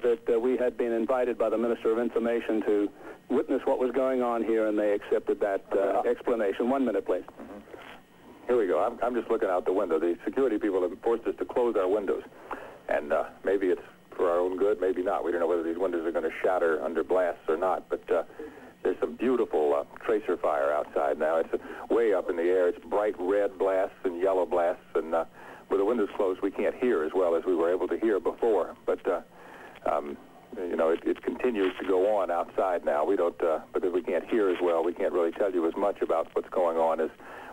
that we had been invited by the Minister of Information to witness what was going on here, and they accepted that explanation. 1 minute, please. Here we go. I'm just looking out the window. The security people have forced us to close our windows. And maybe it's for our own good, maybe not. We don't know whether these windows are going to shatter under blasts or not. But there's some beautiful tracer fire outside now. It's way up in the air. It's bright red blasts and yellow blasts. And with the windows closed, we can't hear as well as we were able to hear before. But, you know, it continues to go on outside now. We don't, because we can't hear as well, we can't really tell you as much about what's going on as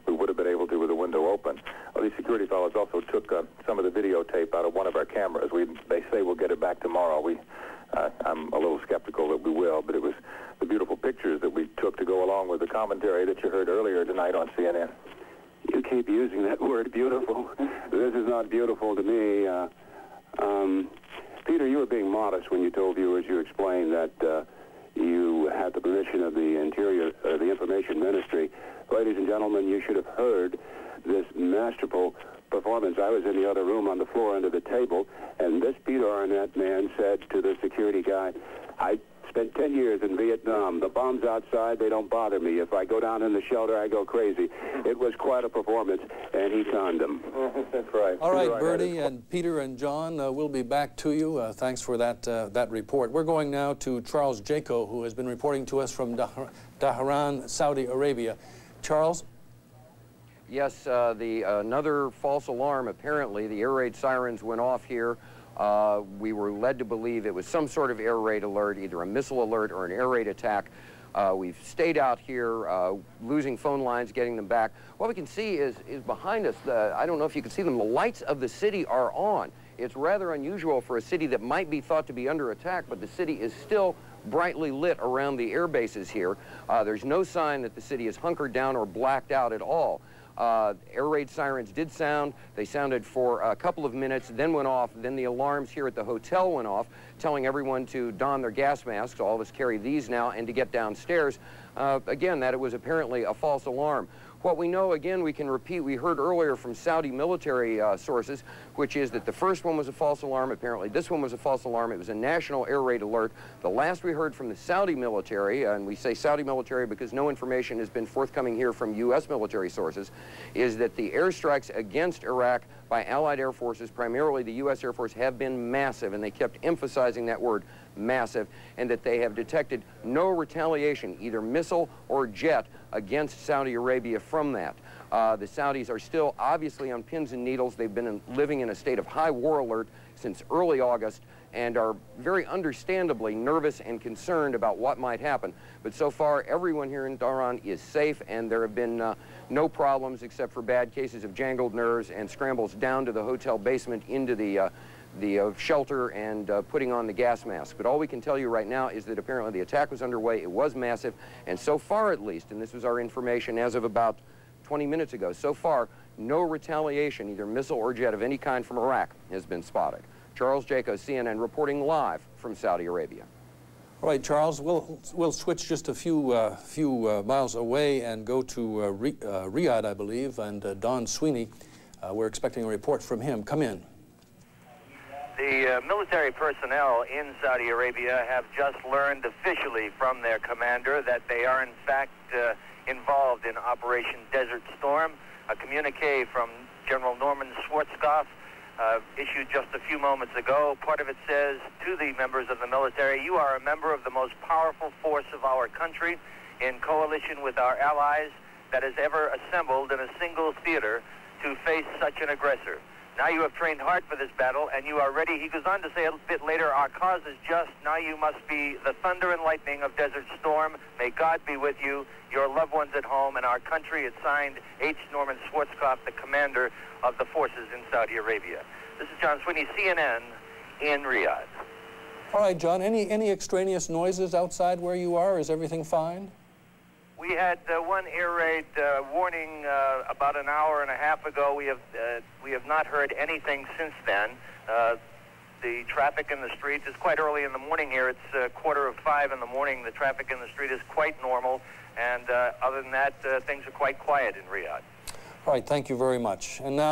we would have been able to with the window open. Well, these security fellows also took some of the videotape out of one of our cameras. They say we'll get it back tomorrow. I'm a little skeptical that we will, but it was the beautiful pictures that we took to go along with the commentary that you heard earlier tonight on CNN. You keep using that word, beautiful. This is not beautiful to me. Peter, you were being modest when you told viewers, you explained that you had the permission of the Interior, the Information Ministry. Ladies and gentlemen, you should have heard this masterful performance. I was in the other room on the floor under the table, and this Peter Arnett man said to the security guy, I spent 10 years in Vietnam. The bombs outside, they don't bother me. If I go down in the shelter, I go crazy. It was quite a performance, and he conned them. That's right. All right, Bertie and Peter and John, we'll be back to you. Thanks for that report. We're going now to Charles Jaco, who has been reporting to us from Dhahran, Saudi Arabia. Charles? Yes, another false alarm, apparently. The air raid sirens went off here. We were led to believe it was some sort of air raid alert, either a missile alert or an air raid attack. We've stayed out here, losing phone lines, getting them back. What we can see is behind us, I don't know if you can see them, the lights of the city are on. It's rather unusual for a city that might be thought to be under attack, but the city is still brightly lit around the air bases here. There's no sign that the city is hunkered down or blacked out at all. Air raid sirens did sound. They sounded for a couple of minutes, then went off. Then the alarms here at the hotel went off, telling everyone to don their gas masks. All of us carry these now, and to get downstairs. Again, that it was apparently a false alarm. What we know, again, we can repeat, we heard earlier from Saudi military sources, which is that the first one was a false alarm. Apparently this one was a false alarm. It was a national air raid alert. The last we heard from the Saudi military, and we say Saudi military because no information has been forthcoming here from U.S. military sources, is that the airstrikes against Iraq by Allied air forces, primarily the U.S. Air Force, have been massive, and they kept emphasizing that word, massive, and that they have detected no retaliation, either missile or jet, against Saudi Arabia from that. The Saudis are still obviously on pins and needles. They've been living in a state of high war alert since early August and are very understandably nervous and concerned about what might happen. But so far, everyone here in Dhahran is safe, and there have been no problems except for bad cases of jangled nerves and scrambles down to the hotel basement into the shelter and putting on the gas mask. But all we can tell you right now is that apparently the attack was underway. It was massive, and so far at least, and this was our information as of about 20 minutes ago, so far no retaliation, either missile or jet of any kind from Iraq, has been spotted. Charles Jaco, CNN, reporting live from Saudi Arabia. All right, Charles, we'll switch just a few miles away and go to Riyadh, I believe, and Don Sweeney. We're expecting a report from him. Come in. The military personnel in Saudi Arabia have just learned officially from their commander that they are in fact involved in Operation Desert Storm. A communique from General Norman Schwarzkopf issued just a few moments ago. Part of it says to the members of the military, you are a member of the most powerful force of our country in coalition with our allies that has ever assembled in a single theater to face such an aggressor. Now you have trained hard for this battle, and you are ready. He goes on to say a bit later, our cause is just. Now you must be the thunder and lightning of Desert Storm. May God be with you, your loved ones at home, and our country. It's signed H. Norman Schwarzkopf, the commander of the forces in Saudi Arabia. This is John Sweeney, CNN, in Riyadh. All right, John, any extraneous noises outside where you are? Is everything fine? We had one air raid warning about an hour and a half ago. We have not heard anything since then. The traffic in the streets is quite early in the morning here. It's 4:45 in the morning. The traffic in the street is quite normal, and other than that, things are quite quiet in Riyadh. All right, thank you very much. And now